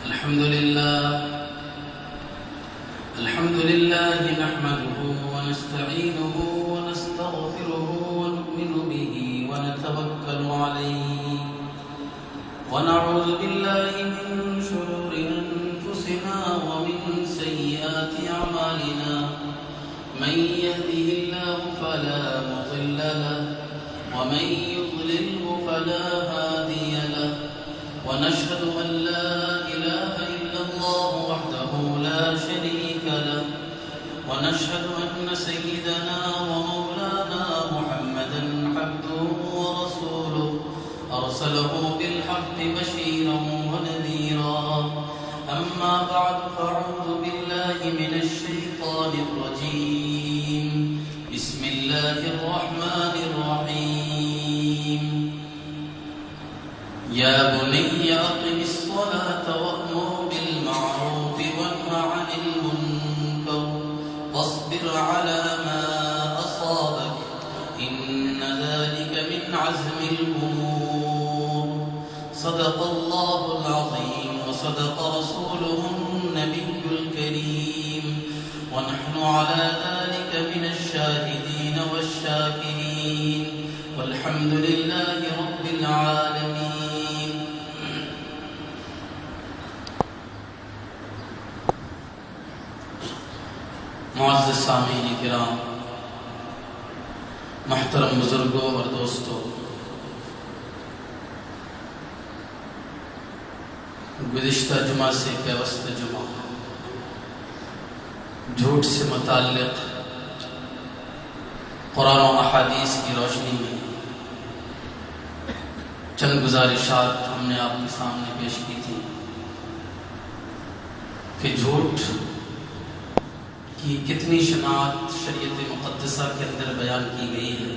الحمد لله نحمده ونستعينه ونستغفره ونؤمن به ونتوكل عليه ونعوذ بالله من شرور أنفسنا ومن سيئات أعمالنا من يهده الله فلا مضل له ومن يضلله فلا هادي له ونشهد أن لا إله إلا الله وحده لا شريك له ونشهد أن سيدنا ومولانا محمدا عبده ورسوله أرسله بالحق بشيرا ونذيرا أما بعد فأعوذ بالله من الشيطان الرجيم بسم الله الرحمن الرحيم يا بني أقم الصلاة وأمر بالمعروف وانه عن المنكر واصبر على ما أصابك إن ذلك من عزم الأمور صدق الله العظيم وصدق رسوله النبي الكريم ونحن على ذلك من الشاهدين والشاكرين والحمد لله رب العالمين. معزز سامعین کرام، محترم بزرگوں اور دوستوں، گزشتہ جمعہ سے پیوست جمعہ جھوٹ سے متعلق قرآن و احادیث کی روشنی میں چند گزارشات ہم نے آپ کے سامنے پیش کی تھی کہ جھوٹ کی کتنی شناخت شریعت مقدسہ کے اندر بیان کی گئی ہے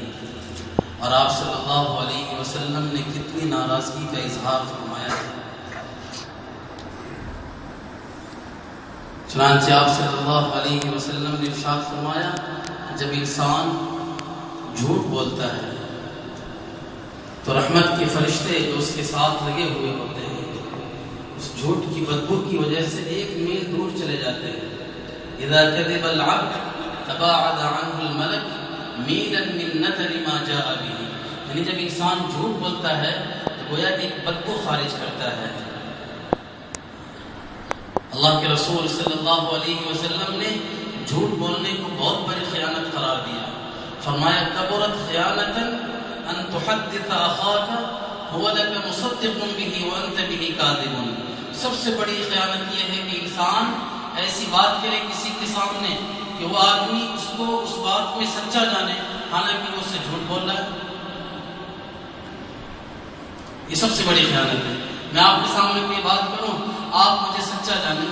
اور آپ صلی اللہ علیہ وسلم نے کتنی ناراضگی کا اظہار فرمایا ہے. چنانچہ آپ صلی اللہ علیہ وسلم نے ارشاد فرمایا کہ جب انسان جھوٹ بولتا ہے تو رحمت کے فرشتے جو اس کے ساتھ لگے ہوئے ہوتے ہیں اس جھوٹ کی بدبو کی وجہ سے 1 میل دور چلے جاتے ہیں. اذا كذب العبد تباعد عنه الملك ميلا من نثر ما جاء به. یعنی جب انسان جھوٹ بولتا ہے تو گویا کہ ایک بدبو خارج کرتا ہے. اللہ کے رسول صلی اللہ علیہ وسلم نے جھوٹ بولنے کو بہت بڑی خیانت قرار دیا. فرمایا کبرت خیانتا ان تحدث اخاك هو لك مصدق به وانت به كاذب. سب سے بڑی خیانت یہ ہے کہ انسان ایسی بات کرے کسی کے سامنے کہ وہ آدمی اس کو اس بات میں سچا جانے حالانکہ وہ اس سے جھوٹ بول رہا ہے. یہ سب سے بڑی خیانت ہے. میں آپ کے سامنے کوئی بات کروں آپ مجھے سچا جانیں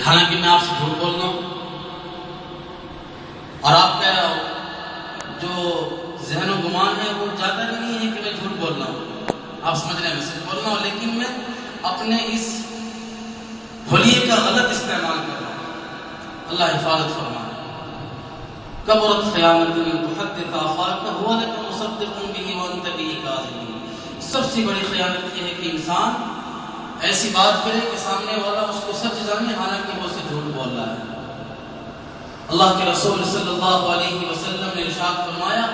حالانکہ میں آپ سے جھوٹ بول رہا ہوں اور آپ کا جو ذہن و گمان ہے وہ جاتا نہیں ہے کہ میں جھوٹ بول رہا ہوں. آپ سمجھ رہے ہیں میں سچ بول رہا ہوں لیکن میں اپنے اس حلیے کا غلط استعمال کر رہا ہوں. اللہ حفاظت فرمائے. کبرت خیانت تحدث اخاك هو لك مصدق به وانت به كاذب. سب سے بڑی خیانت یہ ہے کہ انسان ایسی بات کرے کہ سامنے والا اس کو سچ جانے حالانکہ وہ اسے جھوٹ بول رہا ہے. اللہ کے رسول صلی اللہ علیہ وسلم نے ارشاد فرمایا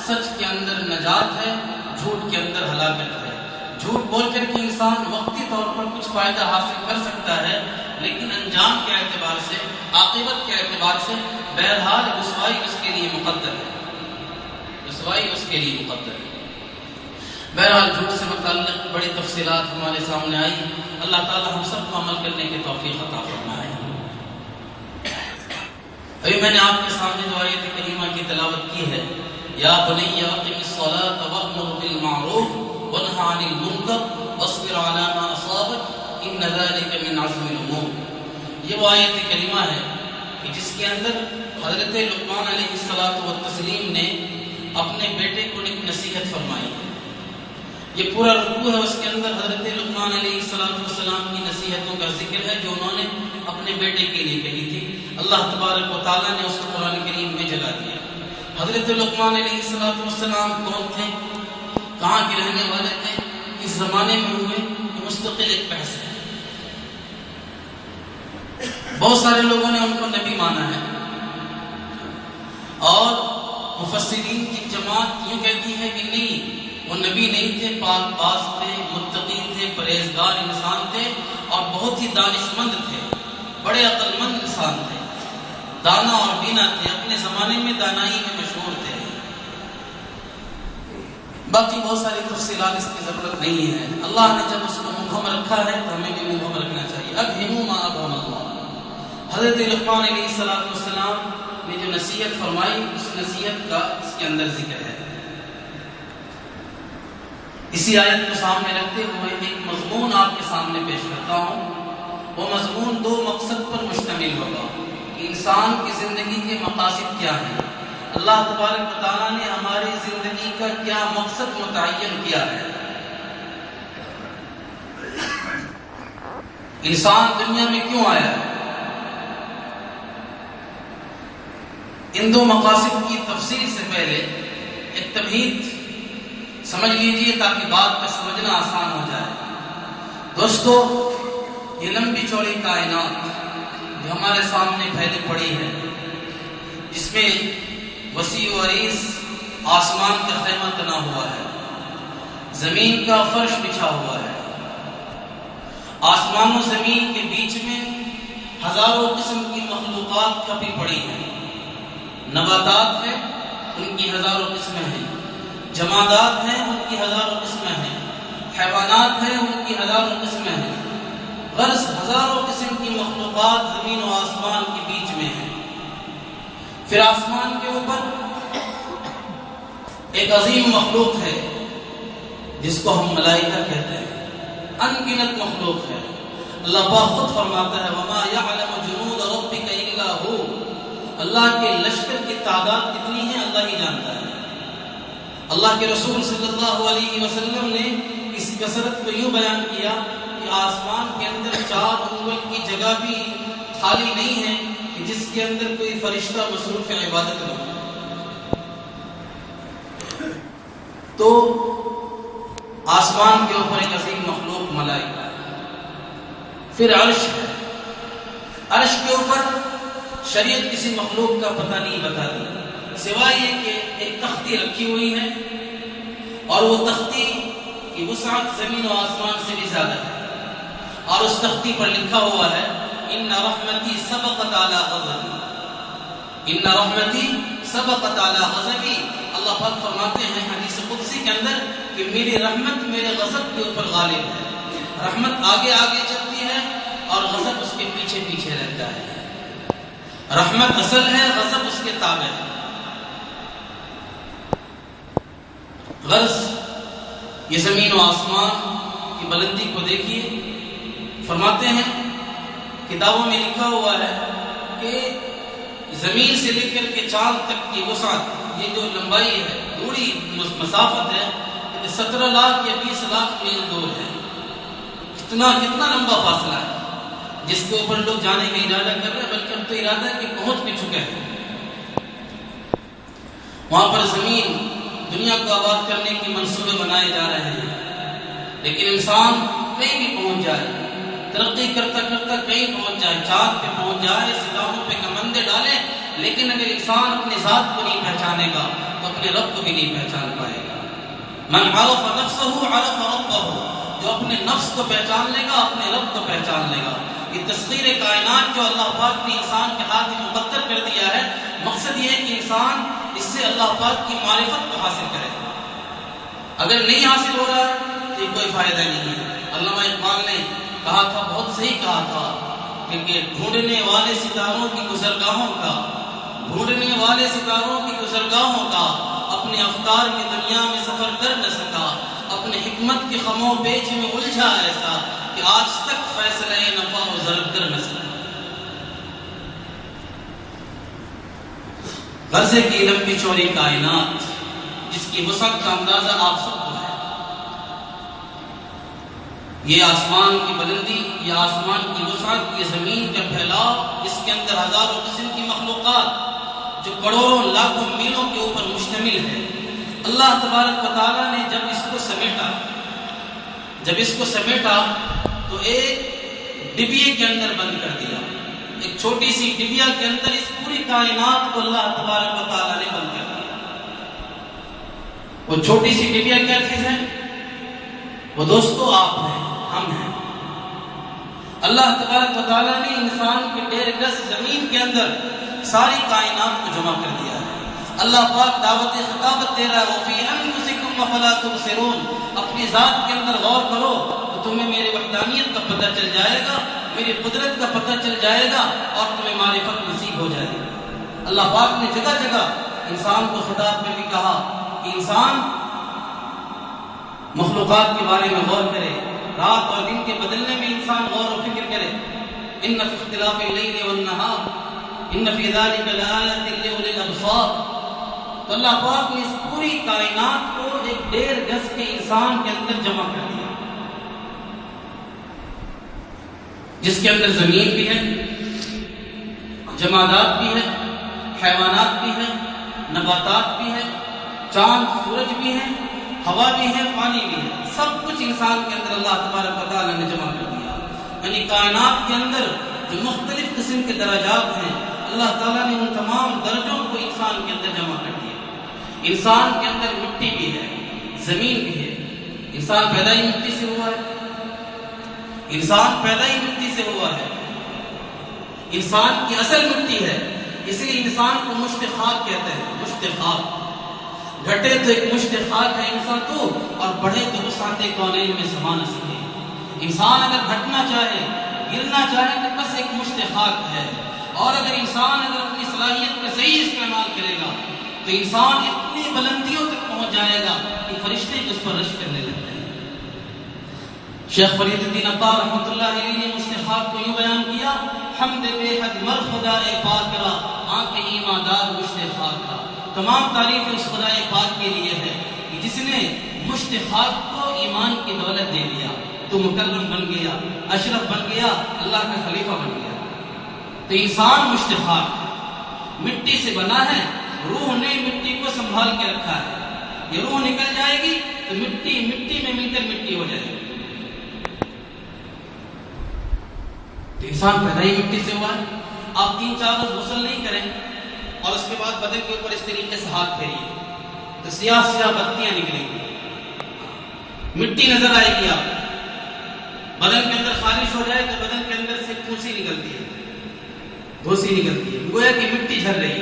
سچ کے اندر نجات ہے، جھوٹ کے اندر ہلاکت ہے. جھوٹ بول کر کے انسان وقتی طور پر کچھ فائدہ حاصل کر سکتا ہے لیکن انجام کے اعتبار سے عاقبت کے اعتبار سے بہرحال رسوائی اس کے لیے مقدر ہے. رسوائی اس کے لیے مقدر ہے. بہرحال جھوٹ سے متعلق بڑی تفصیلات ہمارے سامنے آئی. اللہ تعالی ہم سب کو عمل کرنے کی توفیق عطا فرمائے. ابھی میں نے آپ کے سامنے جو آیت کریمہ کی تلاوت کی ہے یا بنی اقم الصلاۃ وامر بالمعروف وانہ عن المنکر واصبر علی ما اصابک ان ذلک من عزم الامور. یہ وہ آیت کریمہ ہے کہ جس کے اندر حضرت لقمان علیہ السلام نے اپنے بیٹے کو ایک نصیحت فرمائی ہے. یہ پورا رکوع ہے اس کے اندر حضرت لقمان علیہ السلام کی نصیحتوں کا ذکر ہے جو انہوں نے اپنے بیٹے کے لیے کہی تھی. اللہ تبارک و تعالیٰ نے اس کو قرآن کریم میں جگہ دیا. حضرت لقمان علیہ السلام کون تھے؟ کہاں کے رہنے والے تھے؟ اس زمانے میں ہوئے یہ مستقل ایک بحث ہے. بہت سارے لوگوں نے ان کو نبی مانا ہے اور مفسرین کی جماعت یوں کہتی ہے کہ نہیں، وہ نبی نہیں تھے، پاک باز تھے، متقی تھے، پرہیزگار انسان تھے اور بہت ہی دانشمند تھے، بڑے عقل مند انسان تھے، دانا اور بینا تھے، اپنے زمانے میں دانائی میں مشہور تھے. باقی بہت ساری تفصیلات اس کی ضرورت نہیں ہے. اللہ نے جب اس کو مبہم رکھا ہے تو ہمیں بھی مبہم رکھنا چاہیے. ابہموا ما ابہم اللہ. حضرت لقمان علیہ السلام نے جو نصیحت فرمائی اس نصیحت کا اس کے اندر ذکر ہے. اسی آیت کو سامنے رکھتے ہوئے ایک مضمون آپ کے سامنے پیش کرتا ہوں. وہ مضمون دو مقصد پر مشتمل ہوگا کہ انسان کی زندگی کے مقاصد کیا ہیں، اللہ تبارک و تعالیٰ نے ہماری زندگی کا کیا مقصد متعین کیا ہے. انسان دنیا میں کیوں آیا ہے، ان دو مقاصد کی تفصیل سے پہلے ایک تمہید سمجھ لیجئے تاکہ بات کا سمجھنا آسان ہو جائے. دوستو، یہ لمبی چوڑی کائنات جو ہمارے سامنے پھیلی پڑی ہے، جس میں وسیع و عریض آسمان کا خیمہ تنا ہوا ہے، زمین کا فرش بچھا ہوا ہے، آسمان و زمین کے بیچ میں ہزاروں قسم کی مخلوقات کھپی پڑی ہیں. نباتات ہیں، ان کی ہزاروں قسمیں ہیں، جمادات ہیں، ان کی ہزاروں قسمیں ہیں، حیوانات ہیں، ان کی ہزاروں قسمیں ہیں. غرض ہزاروں قسم کی مخلوقات زمین و آسمان کے بیچ میں ہیں. پھر آسمان کے اوپر ایک عظیم مخلوق ہے جس کو ہم ملائکہ کہتے ہیں، ان گنت مخلوق ہے. اللہ پاک خود فرماتا ہے وَمَا يَعْلَمُ جُنُودَ رَبِّكَ إِلَّا هُوَ. اللہ کے لشکر کی تعداد کتنی ہے اللہ ہی جانتا ہے. اللہ کے رسول صلی اللہ علیہ وسلم نے اس کثرت کو یوں بیان کیا کہ آسمان کے اندر 4 انگل کی جگہ بھی خالی نہیں ہے کہ جس کے اندر کوئی فرشتہ مصروف عبادت نہ ہو. تو آسمان کے اوپر ایک عظیم مخلوق ملائکہ ہے. پھر عرش ہے. عرش کے اوپر شریعت کسی مخلوق کا پتہ نہیں بتاتی سوائے یہ کہ ایک تختی رکھی ہوئی ہے اور وہ تختی کی وسعت زمین و آسمان سے بھی زیادہ ہے اور اس تختی پر لکھا ہوا ہے ان رحمتی سبقت علی غضبی. ان رحمتی سبقت علی غضبی. اللہ پاک فرماتے ہیں حدیث قدسی کے اندر کہ میری رحمت میرے غضب کے اوپر غالب ہے. رحمت آگے آگے چلتی ہے اور غضب اس کے پیچھے پیچھے رہتا ہے. رحمت اصل ہے، غضب اس کے تابع ہے. غرض یہ زمین و آسمان کی بلندی کو دیکھیے. فرماتے ہیں کتابوں میں لکھا ہوا ہے کہ زمین سے لے کر کے چاند تک کی وسعت، یہ جو لمبائی ہے، دوری مسافت ہے، 17 لاکھ یا 20 لاکھ میل دور ہے. کتنا لمبا فاصلہ ہے جس کے اوپر لوگ جانے کا ارادہ کر رہے ہیں، بلکہ اب تو ارادہ ہے کہ پہنچ بھی چکے ہیں. وہاں پر زمین دنیا کو آباد کرنے کے منصوبے بنائے جا رہے ہیں، لیکن انسان کہیں بھی پہنچ جائے، ترقی کرتا کرتا کہیں پہنچ جائے، چاند پہ پہنچ جائے، ستاروں پہ کمندے ڈالے، لیکن اگر انسان اپنی ذات کو نہیں پہچانے گا تو اپنے رب کو بھی نہیں پہچان پائے گا. من عرف نفسه عرف ربه. جو اپنے نفس کو پہچان لے گا اپنے رب کو پہچان لے گا. یہ تسخیر کائنات جو اللہ پاک نے انسان کے ہاتھ میں مقدر کر دیا ہے، مقصد یہ ہے کہ انسان اس سے اللہ پاک کی معرفت کو حاصل کرے. اگر نہیں حاصل ہو رہا ہے تو یہ کوئی فائدہ نہیں ہے. علامہ اقبال نے کہا تھا، بہت صحیح کہا تھا کہ ڈھونڈنے والے ستاروں کی گزرگاہوں کا، ڈھونڈنے والے ستاروں کی گزرگاہوں کا اپنے افکار کی دنیا میں سفر کر نہ سکا، اپنے حکمت کے خم و پیچ میں الجھا ایسا کہ آج تک فیصلہ نفع و ضرر کر نہ سکا. غرض کی لمبی چوڑی کائنات جس کی وسعت کا اندازہ آپ سب کو ہے. یہ آسمان کی بلندی، یہ آسمان کی وسعت، یہ زمین کا پھیلاؤ، اس کے اندر ہزاروں قسم کی مخلوقات جو کروڑوں لاکھوں میلوں کے اوپر مشتمل ہے. اللہ تبارک و تعالیٰ نے جب اس کو سمیٹا جب اس کو سمیٹا تو ایک ڈبیے کے اندر بند کر دیا. ایک چھوٹی سی ڈبیا کے اندر اس پوری کائنات کو اللہ تبارک و تعالیٰ نے بند کر دیا. وہ چھوٹی سی ڈبیا کیا چیز ہے؟ وہ دوستو آپ ہیں، ہم ہیں. اللہ تبارک و تعالیٰ نے انسان کے 1.5 گز زمین کے اندر ساری کائنات کو جمع کر دیا ہے. اللہ پاک دعوت خطابت دے رہا ہے وَفِي أَنفُسِكُمْ أَفَلَا تُبْصِرُونَ، اپنی ذات کے اندر غور کرو تو تمہیں میرے وحدانیت کا پتہ چل جائے گا، میری قدرت کا پتہ چل جائے گا اور تمہیں معرفت نصیب ہو جائے گا. اللہ پاک نے جگہ جگہ انسان کو خطاب میں بھی کہا کہ انسان مخلوقات کے بارے میں غور کرے، رات اور دن کے بدلنے میں انسان غور و فکر کرے. ان فی اختلاف اللیل والنہار ان فی ذلک لآیات لأولی الابصار. تو اللہ پاک نے اس پوری کائنات کو ایک 1.5 گز کے انسان کے اندر جمع کر دیا، جس کے اندر زمین بھی ہے، جمادات بھی ہے، حیوانات بھی ہے، نباتات بھی ہے، چاند سورج بھی ہے، ہوا بھی ہے، پانی بھی ہے. سب کچھ انسان کے اندر اللہ تبارک و تعالیٰ نے جمع کر دیا. یعنی کائنات کے اندر جو مختلف قسم کے درجات ہیں، اللہ تعالیٰ نے ان تمام درجوں کو انسان کے اندر جمع کر دیا. انسان کے اندر مٹی بھی ہے، زمین بھی ہے. انسان پیدا ہی مٹی سے ہوا ہے. انسان پیدا ہی مٹی سے ہوا ہے. انسان کی اصل مٹی ہے، اس لیے انسان کو مشت خاک کہتے ہیں. مشت خاک، گھٹے تو ایک مشت خاک ہے انسان تو، اور بڑھے تو وسعت کونین میں سما نہ سکے. انسان اگر گھٹنا چاہے، گرنا چاہے تو بس ایک مشت خاک ہے. اور اگر انسان اپنی صلاحیت کا صحیح استعمال کرے گا تو انسان اتنی بلندیوں تک پہنچ جائے گا کہ فرشتے اس پر رشک کرنے لگتے ہیں. شیخ فرید الدین عطار رحمۃ اللہ علیہ نے مشتخاب کو یوں بیان کیا: حمد بے حد مر خدا پاک را آنکھ ایماندار مشتخاب را. تمام تعریف اس خدا پاک کے لیے ہے کہ جس نے مشتخاب کو ایمان کی دولت دے دیا. تو مکرم بن گیا، اشرف بن گیا، اللہ کا خلیفہ بن گیا. تو انسان مشتخاب مٹی سے بنا ہے. روح نے مٹی کو سنبھال کے رکھا ہے. یہ روح نکل جائے گی تو مٹی میں مل کر مٹی ہو جائے گی. تو انسان پیدا ہی مٹی سے ہوا ہے. آپ 3-4 روز غسل نہیں کریں اور اس کے بعد بدن کے اوپر اس طریقے سے ہاتھ پھیریے تو سیاہ سیاہ بتیاں نکلیں گی، مٹی نظر آئے گی. آپ بدن کے اندر خارش ہو جائے تو بدن کے اندر سے پھوسی نکلتی ہے، گھوسی نکلتی ہے، گویا کہ مٹی جھر رہی ہے.